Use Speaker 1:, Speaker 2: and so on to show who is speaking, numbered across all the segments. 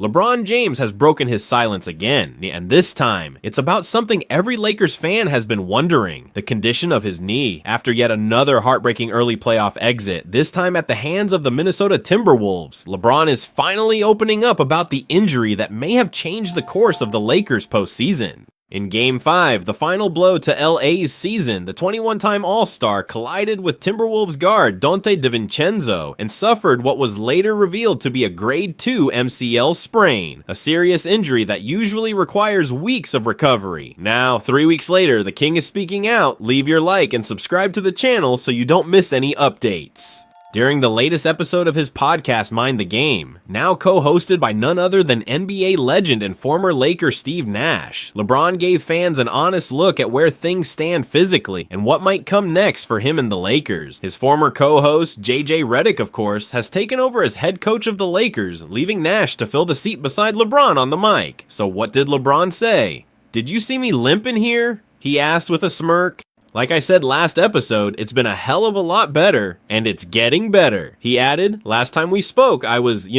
Speaker 1: LeBron James has broken his silence again, and this time, it's about something every Lakers fan has been wondering: the condition of his knee, after yet another heartbreaking early playoff exit, this time at the hands of the Minnesota Timberwolves. LeBron is finally opening up about the injury that may have changed the course of the Lakers postseason. In Game 5, the final blow to LA's season, the 21-time All-Star collided with Timberwolves guard Donte DiVincenzo and suffered what was later revealed to be a Grade 2 MCL sprain, a serious injury that usually requires weeks of recovery. Now, 3 weeks later, the King is speaking out. Leave your like and subscribe to the channel so you don't miss any updates. During the latest episode of his podcast, Mind the Game, now co-hosted by none other than NBA legend and former Laker Steve Nash, LeBron gave fans an honest look at where things stand physically and what might come next for him and the Lakers. His former co-host, JJ Redick, of course, has taken over as head coach of the Lakers, leaving Nash to fill the seat beside LeBron on the mic. So what did LeBron say? "Did you see me limping here?" he asked with a smirk. "Like I said last episode, it's been a hell of a lot better, and it's getting better." He added, "Last time we spoke, I was,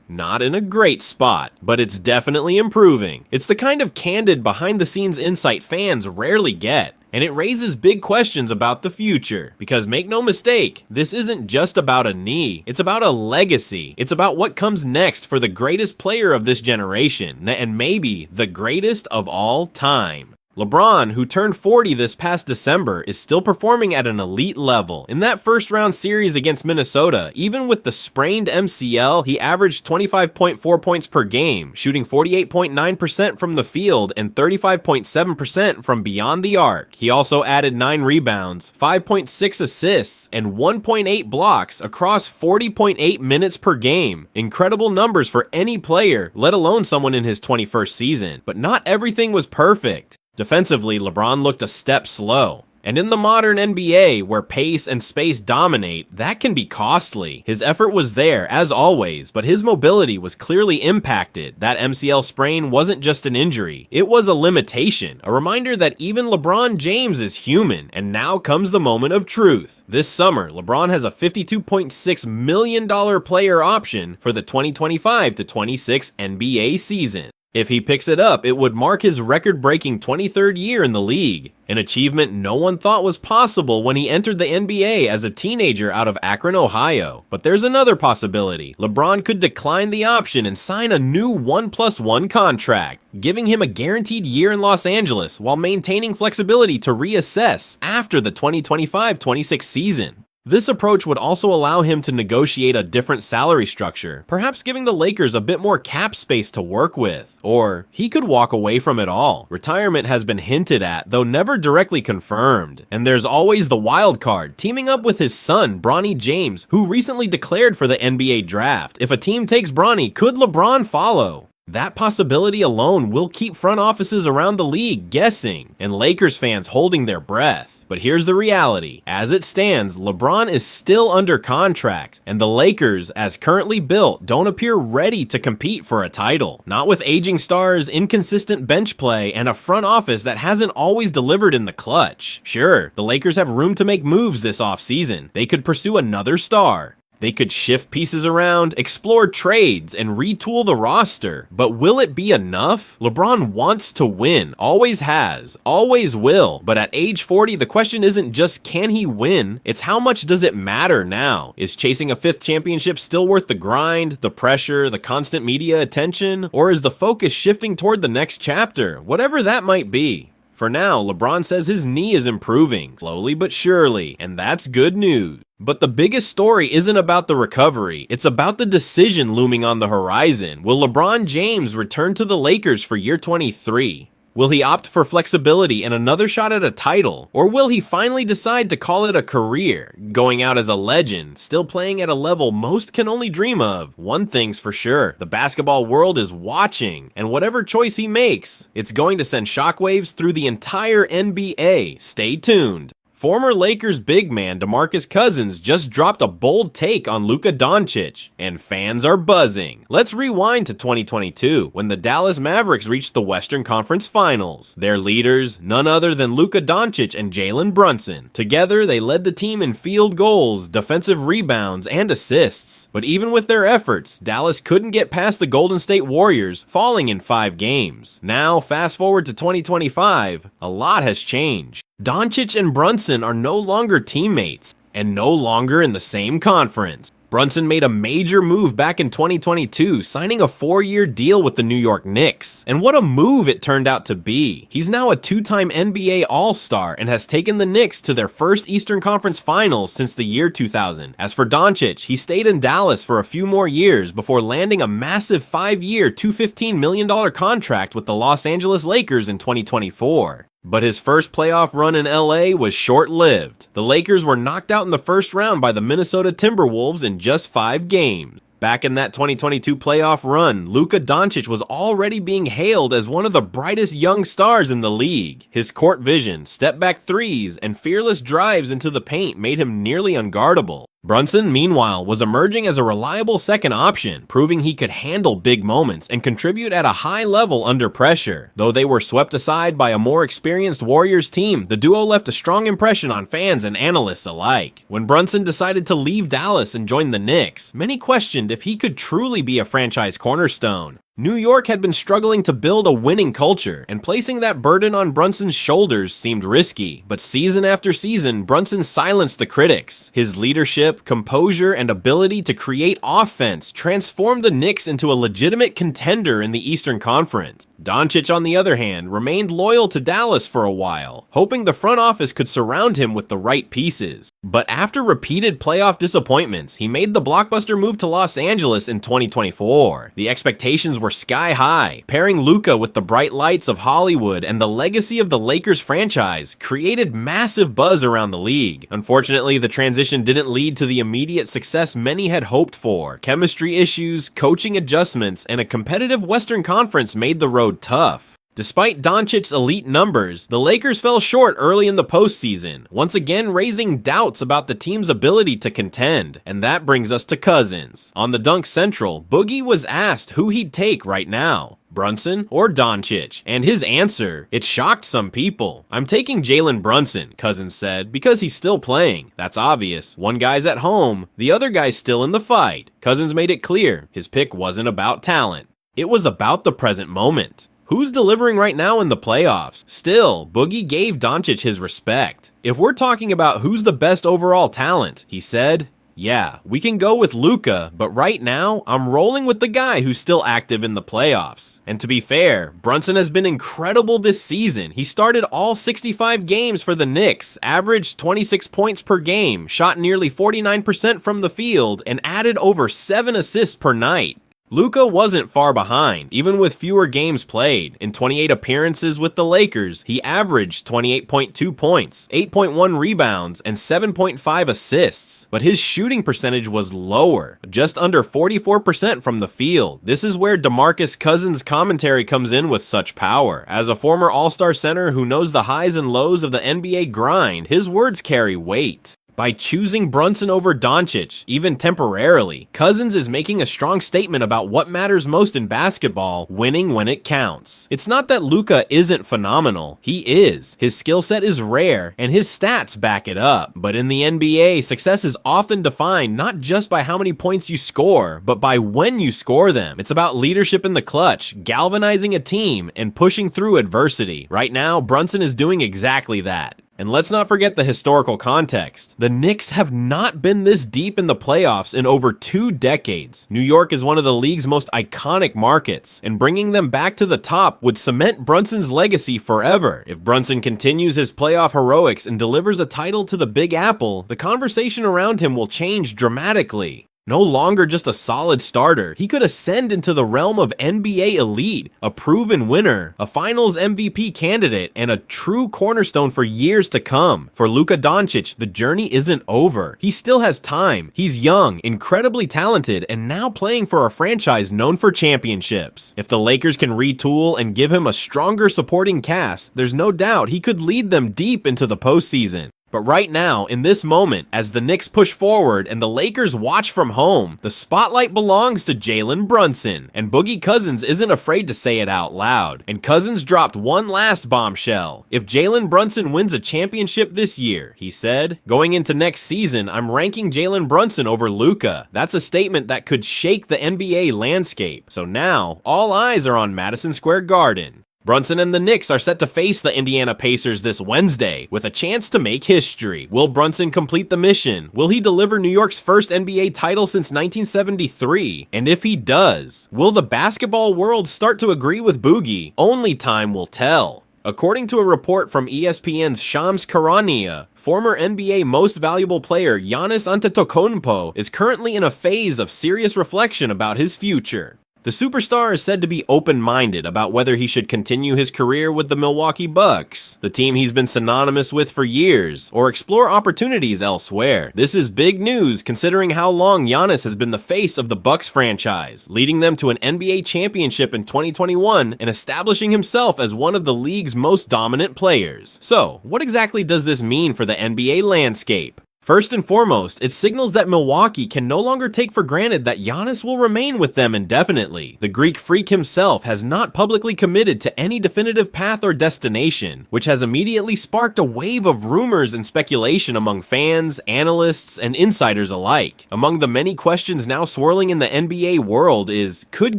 Speaker 1: not in a great spot, but it's definitely improving." It's the kind of candid behind-the-scenes insight fans rarely get, and it raises big questions about the future. Because make no mistake, this isn't just about a knee, it's about a legacy. It's about what comes next for the greatest player of this generation, and maybe the greatest of all time. LeBron, who turned 40 this past December, is still performing at an elite level. In that first round series against Minnesota, even with the sprained MCL, he averaged 25.4 points per game, shooting 48.9% from the field and 35.7% from beyond the arc. He also added 9 rebounds, 5.6 assists, and 1.8 blocks across 40.8 minutes per game. Incredible numbers for any player, let alone someone in his 21st season. But not everything was perfect. Defensively, LeBron looked a step slow. And in the modern NBA, where pace and space dominate, that can be costly. His effort was there, as always, but his mobility was clearly impacted. That MCL sprain wasn't just an injury, it was a limitation, a reminder that even LeBron James is human. And now comes the moment of truth. This summer, LeBron has a $52.6 million player option for the 2025-26 NBA season. If he picks it up, it would mark his record-breaking 23rd year in the league, an achievement no one thought was possible when he entered the NBA as a teenager out of Akron, Ohio. But there's another possibility. LeBron could decline the option and sign a new 1+1 contract, giving him a guaranteed year in Los Angeles while maintaining flexibility to reassess after the 2025-26 season. This approach would also allow him to negotiate a different salary structure, perhaps giving the Lakers a bit more cap space to work with. Or he could walk away from it all. Retirement has been hinted at, though never directly confirmed. And there's always the wild card, teaming up with his son, Bronny James, who recently declared for the NBA draft. If a team takes Bronny, could LeBron follow? That possibility alone will keep front offices around the league guessing, and Lakers fans holding their breath. But here's the reality. As it stands, LeBron is still under contract, and the Lakers, as currently built, don't appear ready to compete for a title. Not with aging stars, inconsistent bench play, and a front office that hasn't always delivered in the clutch. Sure, the Lakers have room to make moves this offseason. They could pursue another star. They could shift pieces around, explore trades, and retool the roster. But will it be enough? LeBron wants to win, always has, always will. But at age 40, the question isn't just can he win, it's how much does it matter now? Is chasing a 5th championship still worth the grind, the pressure, the constant media attention? Or is the focus shifting toward the next chapter, whatever that might be? For now, LeBron says his knee is improving, slowly but surely, and that's good news. But the biggest story isn't about the recovery, it's about the decision looming on the horizon. Will LeBron James return to the Lakers for year 23? Will he opt for flexibility and another shot at a title? Or will he finally decide to call it a career, going out as a legend, still playing at a level most can only dream of? One thing's for sure, the basketball world is watching, and whatever choice he makes, it's going to send shockwaves through the entire NBA. Stay tuned. Former Lakers big man Demarcus Cousins just dropped a bold take on Luka Doncic, and fans are buzzing. Let's rewind to 2022, when the Dallas Mavericks reached the Western Conference Finals. Their leaders, none other than Luka Doncic and Jaylen Brunson. Together, they led the team in field goals, defensive rebounds, and assists. But even with their efforts, Dallas couldn't get past the Golden State Warriors, falling in 5 games. Now, fast forward to 2025, a lot has changed. Doncic and Brunson are no longer teammates, and no longer in the same conference. Brunson made a major move back in 2022, signing a 4-year deal with the New York Knicks. And what a move it turned out to be. He's now a 2-time NBA All-Star and has taken the Knicks to their first Eastern Conference Finals since the year 2000. As for Doncic, he stayed in Dallas for a few more years before landing a massive 5-year, $215 million contract with the Los Angeles Lakers in 2024. But his first playoff run in LA was short-lived. The Lakers were knocked out in the first round by the Minnesota Timberwolves in just 5 games. Back in that 2022 playoff run, Luka Doncic was already being hailed as one of the brightest young stars in the league. His court vision, step-back threes, and fearless drives into the paint made him nearly unguardable. Brunson, meanwhile, was emerging as a reliable second option, proving he could handle big moments and contribute at a high level under pressure. Though they were swept aside by a more experienced Warriors team, the duo left a strong impression on fans and analysts alike. When Brunson decided to leave Dallas and join the Knicks, many questioned if he could truly be a franchise cornerstone. New York had been struggling to build a winning culture, and placing that burden on Brunson's shoulders seemed risky. But season after season, Brunson silenced the critics. His leadership, composure, and ability to create offense transformed the Knicks into a legitimate contender in the Eastern Conference. Doncic, on the other hand, remained loyal to Dallas for a while, hoping the front office could surround him with the right pieces. But after repeated playoff disappointments, he made the blockbuster move to Los Angeles in 2024. The expectations were sky high. Pairing Luka with the bright lights of Hollywood and the legacy of the Lakers franchise created massive buzz around the league. Unfortunately, the transition didn't lead to the immediate success many had hoped for. Chemistry issues, coaching adjustments, and a competitive Western Conference made the road tough. Despite Doncic's elite numbers, the Lakers fell short early in the postseason, once again raising doubts about the team's ability to contend. And that brings us to Cousins. On the Dunk Central, Boogie was asked who he'd take right now, Brunson or Doncic, and his answer, it shocked some people. "I'm taking Jaylen Brunson," Cousins said, "because he's still playing. That's obvious. One guy's at home, the other guy's still in the fight." Cousins made it clear his pick wasn't about talent. It was about the present moment. Who's delivering right now in the playoffs? Still, Boogie gave Doncic his respect. "If we're talking about who's the best overall talent," he said, "yeah, we can go with Luka, but right now, I'm rolling with the guy who's still active in the playoffs." And to be fair, Brunson has been incredible this season. He started all 65 games for the Knicks, averaged 26 points per game, shot nearly 49% from the field, and added over 7 assists per night. Luka wasn't far behind, even with fewer games played. In 28 appearances with the Lakers, he averaged 28.2 points, 8.1 rebounds, and 7.5 assists. But his shooting percentage was lower, just under 44% from the field. This is where Demarcus Cousins' commentary comes in with such power. As a former All-Star center who knows the highs and lows of the NBA grind, his words carry weight. By choosing Brunson over Doncic, even temporarily, Cousins is making a strong statement about what matters most in basketball, winning when it counts. It's not that Luka isn't phenomenal. He is. His skill set is rare, and his stats back it up. But in the NBA, success is often defined not just by how many points you score, but by when you score them. It's about leadership in the clutch, galvanizing a team, and pushing through adversity. Right now, Brunson is doing exactly that. And let's not forget the historical context. The Knicks have not been this deep in the playoffs in over 2 decades. New York is one of the league's most iconic markets, and bringing them back to the top would cement Brunson's legacy forever. If Brunson continues his playoff heroics and delivers a title to the Big Apple, the conversation around him will change dramatically. No longer just a solid starter, he could ascend into the realm of NBA elite, a proven winner, a finals MVP candidate, and a true cornerstone for years to come. For Luka Doncic, the journey isn't over. He still has time. He's young, incredibly talented, and now playing for a franchise known for championships. If the Lakers can retool and give him a stronger supporting cast, there's no doubt he could lead them deep into the postseason. But right now, in this moment, as the Knicks push forward and the Lakers watch from home, the spotlight belongs to Jaylen Brunson, and Boogie Cousins isn't afraid to say it out loud. And Cousins dropped one last bombshell. If Jaylen Brunson wins a championship this year, he said, going into next season, I'm ranking Jaylen Brunson over Luka. That's a statement that could shake the NBA landscape. So now, all eyes are on Madison Square Garden. Brunson and the Knicks are set to face the Indiana Pacers this Wednesday, with a chance to make history. Will Brunson complete the mission? Will he deliver New York's first NBA title since 1973? And if he does, will the basketball world start to agree with Boogie? Only time will tell. According to a report from ESPN's Shams Charania, former NBA Most Valuable Player Giannis Antetokounmpo is currently in a phase of serious reflection about his future. The superstar is said to be open-minded about whether he should continue his career with the Milwaukee Bucks, the team he's been synonymous with for years, or explore opportunities elsewhere. This is big news considering how long Giannis has been the face of the Bucks franchise, leading them to an NBA championship in 2021 and establishing himself as one of the league's most dominant players. So, what exactly does this mean for the NBA landscape? First and foremost, it signals that Milwaukee can no longer take for granted that Giannis will remain with them indefinitely. The Greek freak himself has not publicly committed to any definitive path or destination, which has immediately sparked a wave of rumors and speculation among fans, analysts, and insiders alike. Among the many questions now swirling in the NBA world is, could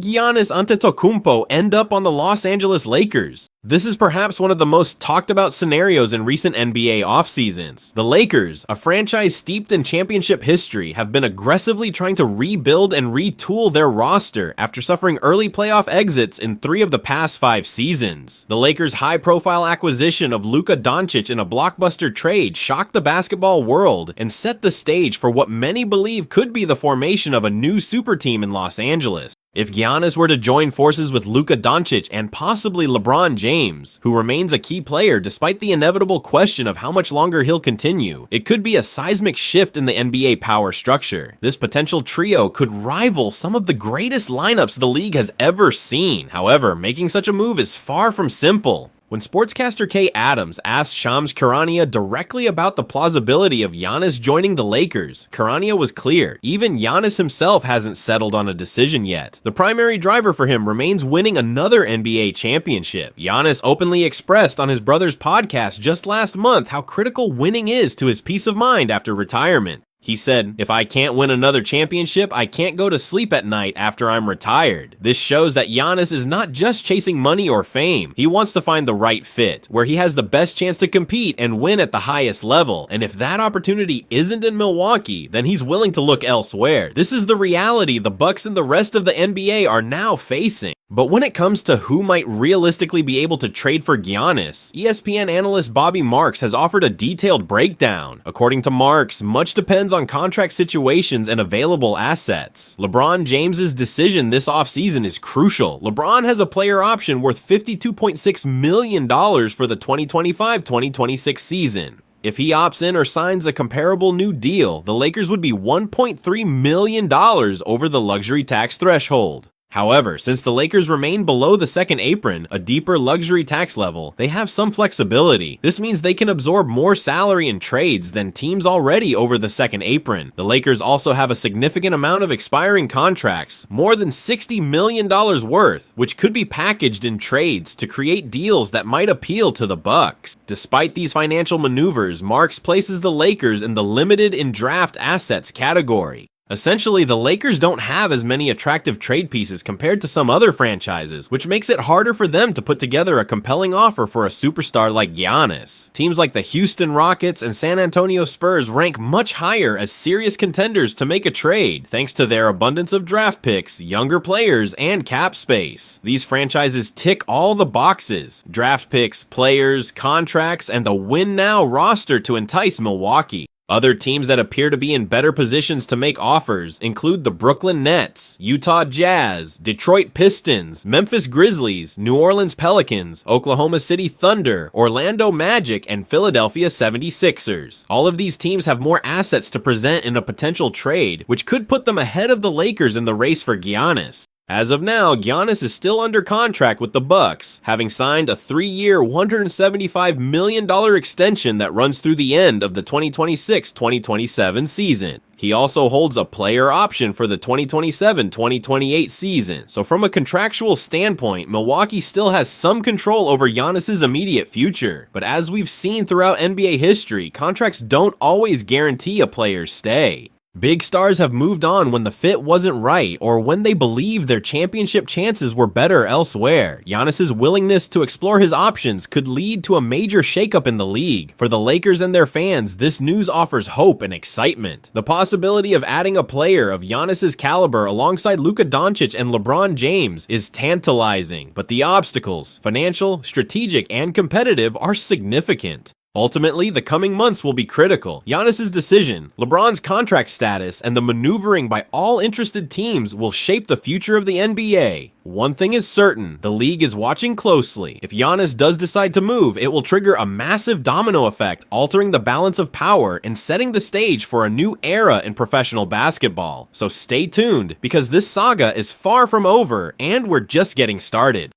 Speaker 1: Giannis Antetokounmpo end up on the Los Angeles Lakers? This is perhaps one of the most talked about scenarios in recent NBA offseasons. The Lakers, a franchise steeped in championship history, have been aggressively trying to rebuild and retool their roster after suffering early playoff exits in 3 of the past 5 seasons. The Lakers' high-profile acquisition of Luka Doncic in a blockbuster trade shocked the basketball world and set the stage for what many believe could be the formation of a new super team in Los Angeles. If Giannis were to join forces with Luka Doncic and possibly LeBron James, who remains a key player despite the inevitable question of how much longer he'll continue, it could be a seismic shift in the NBA power structure. This potential trio could rival some of the greatest lineups the league has ever seen. However, making such a move is far from simple. When sportscaster Kay Adams asked Shams Charania directly about the plausibility of Giannis joining the Lakers, Charania was clear. Even Giannis himself hasn't settled on a decision yet. The primary driver for him remains winning another NBA championship. Giannis openly expressed on his brother's podcast just last month how critical winning is to his peace of mind after retirement. He said, if I can't win another championship, I can't go to sleep at night after I'm retired. This shows that Giannis is not just chasing money or fame. He wants to find the right fit, where he has the best chance to compete and win at the highest level. And if that opportunity isn't in Milwaukee, then he's willing to look elsewhere. This is the reality the Bucks and the rest of the NBA are now facing. But when it comes to who might realistically be able to trade for Giannis, ESPN analyst Bobby Marks has offered a detailed breakdown. According to Marks, much depends on contract situations and available assets. LeBron James's decision this offseason is crucial. LeBron has a player option worth $52.6 million for the 2025-2026 season. If he opts in or signs a comparable new deal, the Lakers would be $1.3 million over the luxury tax threshold. However, since the Lakers remain below the second apron, a deeper luxury tax level, they have some flexibility. This means they can absorb more salary in trades than teams already over the second apron. The Lakers also have a significant amount of expiring contracts, more than $60 million worth, which could be packaged in trades to create deals that might appeal to the Bucks. Despite these financial maneuvers, Marks places the Lakers in the limited in draft assets category. Essentially, the Lakers don't have as many attractive trade pieces compared to some other franchises, which makes it harder for them to put together a compelling offer for a superstar like Giannis. Teams like the Houston Rockets and San Antonio Spurs rank much higher as serious contenders to make a trade, thanks to their abundance of draft picks, younger players, and cap space. These franchises tick all the boxes: draft picks, players, contracts, and a win-now roster to entice Milwaukee. Other teams that appear to be in better positions to make offers include the Brooklyn Nets, Utah Jazz, Detroit Pistons, Memphis Grizzlies, New Orleans Pelicans, Oklahoma City Thunder, Orlando Magic, and Philadelphia 76ers. All of these teams have more assets to present in a potential trade, which could put them ahead of the Lakers in the race for Giannis. As of now, Giannis is still under contract with the Bucks, having signed a 3-year, $175 million extension that runs through the end of the 2026-2027 season. He also holds a player option for the 2027-2028 season, so from a contractual standpoint, Milwaukee still has some control over Giannis's immediate future. But as we've seen throughout NBA history, contracts don't always guarantee a player's stay. Big stars have moved on when the fit wasn't right or when they believed their championship chances were better elsewhere. Giannis's willingness to explore his options could lead to a major shakeup in the league. For the Lakers and their fans, this news offers hope and excitement. The possibility of adding a player of Giannis's caliber alongside Luka Doncic and LeBron James is tantalizing, but the obstacles, financial, strategic, and competitive, are significant. Ultimately, the coming months will be critical. Giannis's decision, LeBron's contract status, and the maneuvering by all interested teams will shape the future of the NBA. One thing is certain, the league is watching closely. If Giannis does decide to move, it will trigger a massive domino effect, altering the balance of power and setting the stage for a new era in professional basketball. So stay tuned, because this saga is far from over, and we're just getting started.